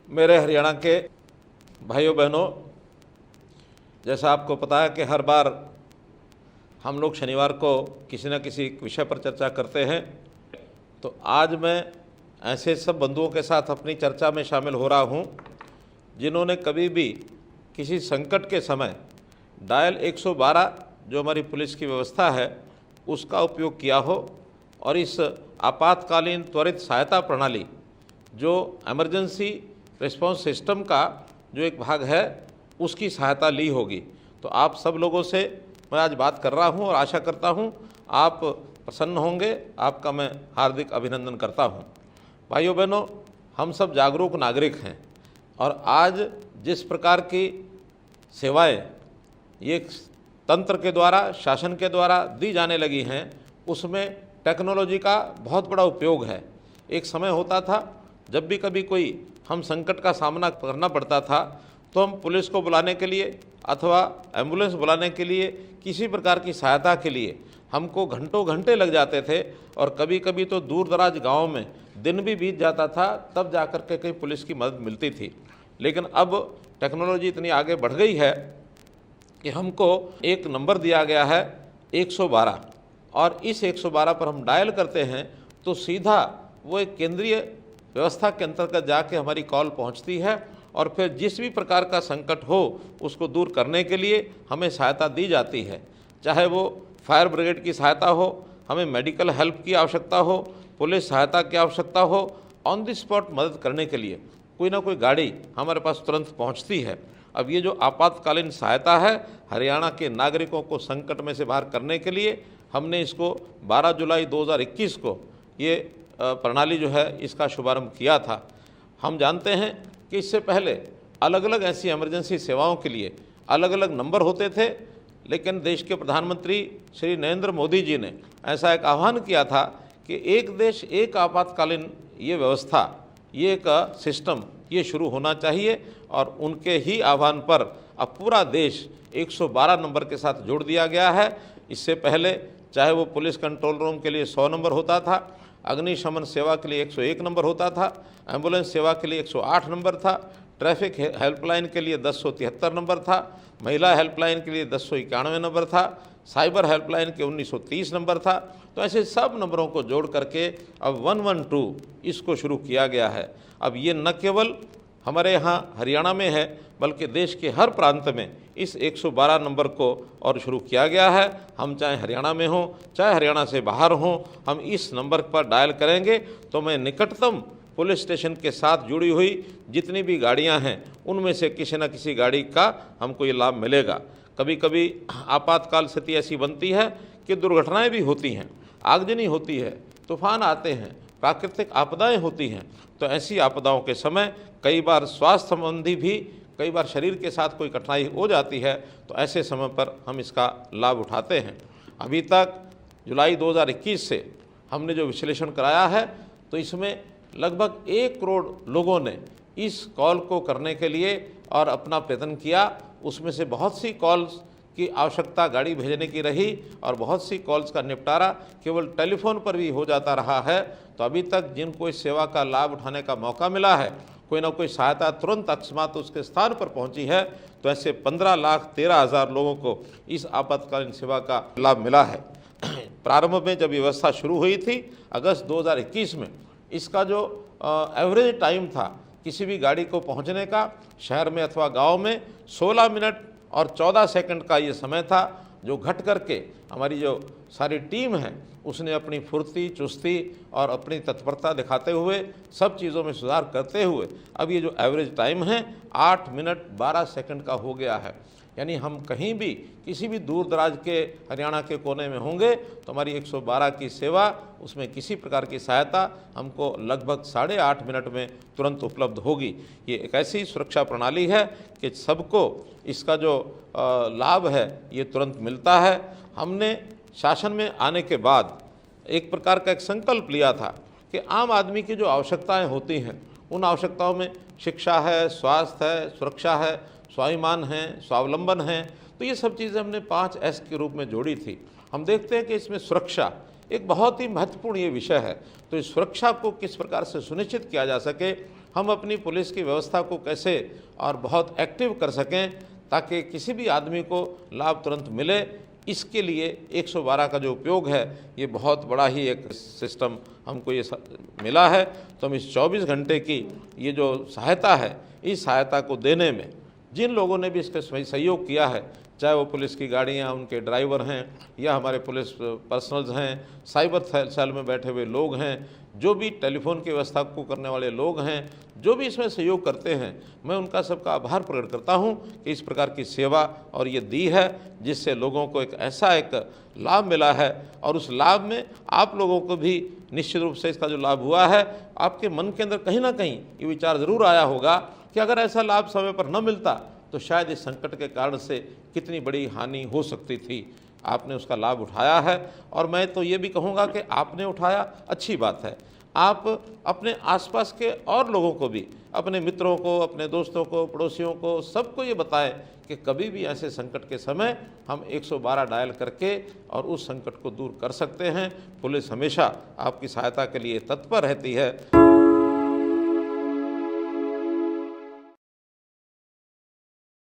मेरे हरियाणा के भाइयों बहनों, जैसा आपको पता है कि हर बार हम लोग शनिवार को किसी न किसी विषय पर चर्चा करते हैं, तो आज मैं ऐसे सब बंधुओं के साथ अपनी चर्चा में शामिल हो रहा हूं जिन्होंने कभी भी किसी संकट के समय डायल 112 जो हमारी पुलिस की व्यवस्था है उसका उपयोग किया हो और इस आपातकालीन त्वरित सहायता प्रणाली जो इमरजेंसी रिस्पांस सिस्टम का जो एक भाग है उसकी सहायता ली होगी। तो आप सब लोगों से मैं आज बात कर रहा हूं और आशा करता हूं आप प्रसन्न होंगे। आपका मैं हार्दिक अभिनंदन करता हूं। भाइयों बहनों, हम सब जागरूक नागरिक हैं और आज जिस प्रकार की सेवाएं ये तंत्र के द्वारा, शासन के द्वारा दी जाने लगी हैं, उसमें टेक्नोलॉजी का बहुत बड़ा उपयोग है। एक समय होता था जब भी कभी कोई हम संकट का सामना करना पड़ता था तो हम पुलिस को बुलाने के लिए अथवा एम्बुलेंस बुलाने के लिए, किसी प्रकार की सहायता के लिए हमको घंटों घंटे लग जाते थे और कभी कभी तो दूर दराज गाँव में दिन भी बीत जाता था, तब जाकर के कहीं पुलिस की मदद मिलती थी। लेकिन अब टेक्नोलॉजी इतनी आगे बढ़ गई है कि हमको एक नंबर दिया गया है 112, और इस 112 पर हम डायल करते हैं तो सीधा वो एक केंद्रीय व्यवस्था के अंतर्गत जाके हमारी कॉल पहुंचती है और फिर जिस भी प्रकार का संकट हो उसको दूर करने के लिए हमें सहायता दी जाती है। चाहे वो फायर ब्रिगेड की सहायता हो, हमें मेडिकल हेल्प की आवश्यकता हो, पुलिस सहायता की आवश्यकता हो, ऑन द स्पॉट मदद करने के लिए कोई ना कोई गाड़ी हमारे पास तुरंत पहुंचती है। अब ये जो आपातकालीन सहायता है, हरियाणा के नागरिकों को संकट में से बाहर करने के लिए हमने इसको 12 जुलाई 2021 को ये प्रणाली जो है इसका शुभारंभ किया था। हम जानते हैं कि इससे पहले अलग अलग ऐसी इमरजेंसी सेवाओं के लिए अलग अलग नंबर होते थे, लेकिन देश के प्रधानमंत्री श्री नरेंद्र मोदी जी ने ऐसा एक आह्वान किया था कि एक देश एक आपातकालीन ये व्यवस्था, ये एक सिस्टम ये शुरू होना चाहिए और उनके ही आह्वान पर अब पूरा देश 112 नंबर के साथ जोड़ दिया गया है। इससे पहले चाहे वो पुलिस कंट्रोल रूम के लिए 100 नंबर होता था, अग्निशमन सेवा के लिए 101 नंबर होता था, एम्बुलेंस सेवा के लिए 108 नंबर था, ट्रैफिक हेल्पलाइन के लिए 1073 नंबर था, महिला हेल्पलाइन के लिए 1091 नंबर था, साइबर हेल्पलाइन के 1930 नंबर था। तो ऐसे सब नंबरों को जोड़ करके अब 112 इसको शुरू किया गया है। अब ये न केवल हमारे यहाँ हरियाणा में है बल्कि देश के हर प्रांत में इस 112 नंबर को और शुरू किया गया है। हम चाहे हरियाणा में हों चाहे हरियाणा से बाहर हों, हम इस नंबर पर डायल करेंगे तो मैं निकटतम पुलिस स्टेशन के साथ जुड़ी हुई जितनी भी गाड़ियां हैं उनमें से किसी न किसी गाड़ी का हमको ये लाभ मिलेगा। कभी कभी आपातकाल स्थिति ऐसी बनती है कि दुर्घटनाएं भी होती हैं, आगजनी होती है, तूफान आते हैं, प्राकृतिक आपदाएं होती हैं। तो ऐसी आपदाओं के समय कई बार स्वास्थ्य संबंधी भी कई बार शरीर के साथ कोई कठिनाई हो जाती है, तो ऐसे समय पर हम इसका लाभ उठाते हैं। अभी तक जुलाई 2021 से हमने जो विश्लेषण कराया है तो इसमें लगभग 1 करोड़ लोगों ने इस कॉल को करने के लिए और अपना प्रयत्न किया। उसमें से बहुत सी कॉल्स की आवश्यकता गाड़ी भेजने की रही और बहुत सी कॉल्स का निपटारा केवल टेलीफोन पर भी हो जाता रहा है। तो अभी तक जिनको इस सेवा का लाभ उठाने का मौका मिला है, कोई ना कोई सहायता तुरंत अकस्मात उसके स्थान पर पहुंची है, तो ऐसे 15,13,000 लोगों को इस आपातकालीन सेवा का लाभ मिला है। प्रारंभ में जब व्यवस्था शुरू हुई थी अगस्त 2021 में, इसका जो एवरेज टाइम था किसी भी गाड़ी को पहुंचने का शहर में अथवा गांव में 16 मिनट और 14 सेकंड का ये समय था, जो घट करके हमारी जो सारी टीम है उसने अपनी फुर्ती, चुस्ती और अपनी तत्परता दिखाते हुए सब चीज़ों में सुधार करते हुए अब ये जो एवरेज टाइम है 8 मिनट 12 सेकंड का हो गया है। यानी हम कहीं भी किसी भी दूर दराज के हरियाणा के कोने में होंगे तो हमारी 112 की सेवा, उसमें किसी प्रकार की सहायता हमको लगभग 8.5 मिनट में तुरंत उपलब्ध होगी। ये एक ऐसी सुरक्षा प्रणाली है कि सबको इसका जो लाभ है ये तुरंत मिलता है। हमने शासन में आने के बाद एक प्रकार का एक संकल्प लिया था कि आम आदमी की जो आवश्यकताएं होती हैं उन आवश्यकताओं में शिक्षा है, स्वास्थ्य है, सुरक्षा है, स्वाभिमान है, स्वावलंबन है, तो ये सब चीज़ें हमने 5S के रूप में जोड़ी थी। हम देखते हैं कि इसमें सुरक्षा एक बहुत ही महत्वपूर्ण ये विषय है। तो इस सुरक्षा को किस प्रकार से सुनिश्चित किया जा सके, हम अपनी पुलिस की व्यवस्था को कैसे और बहुत एक्टिव कर सकें ताकि किसी भी आदमी को लाभ तुरंत मिले, इसके लिए 112 का जो उपयोग है ये बहुत बड़ा ही एक सिस्टम हमको ये मिला है। तो हम इस 24 घंटे की ये जो सहायता है, इस सहायता को देने में जिन लोगों ने भी इसके सहयोग किया है, चाहे वो पुलिस की गाड़ियाँ, उनके ड्राइवर हैं या हमारे पुलिस पर्सनल्स हैं, साइबर सेल में बैठे हुए लोग हैं, जो भी टेलीफोन की व्यवस्था को करने वाले लोग हैं, जो भी इसमें सहयोग करते हैं, मैं उनका सबका आभार प्रकट करता हूं कि इस प्रकार की सेवा और ये दी है जिससे लोगों को एक ऐसा एक लाभ मिला है। और उस लाभ में आप लोगों को भी निश्चित रूप से इसका जो लाभ हुआ है, आपके मन के अंदर कहीं ना कहीं ये विचार ज़रूर आया होगा कि अगर ऐसा लाभ समय पर न मिलता तो शायद इस संकट के कारण से कितनी बड़ी हानि हो सकती थी। आपने उसका लाभ उठाया है और मैं तो ये भी कहूँगा कि आपने उठाया, अच्छी बात है। आप अपने आसपास के और लोगों को भी, अपने मित्रों को, अपने दोस्तों को, पड़ोसियों को, सबको ये बताएं कि कभी भी ऐसे संकट के समय हम 112 डायल करके और उस संकट को दूर कर सकते हैं। पुलिस हमेशा आपकी सहायता के लिए तत्पर रहती है।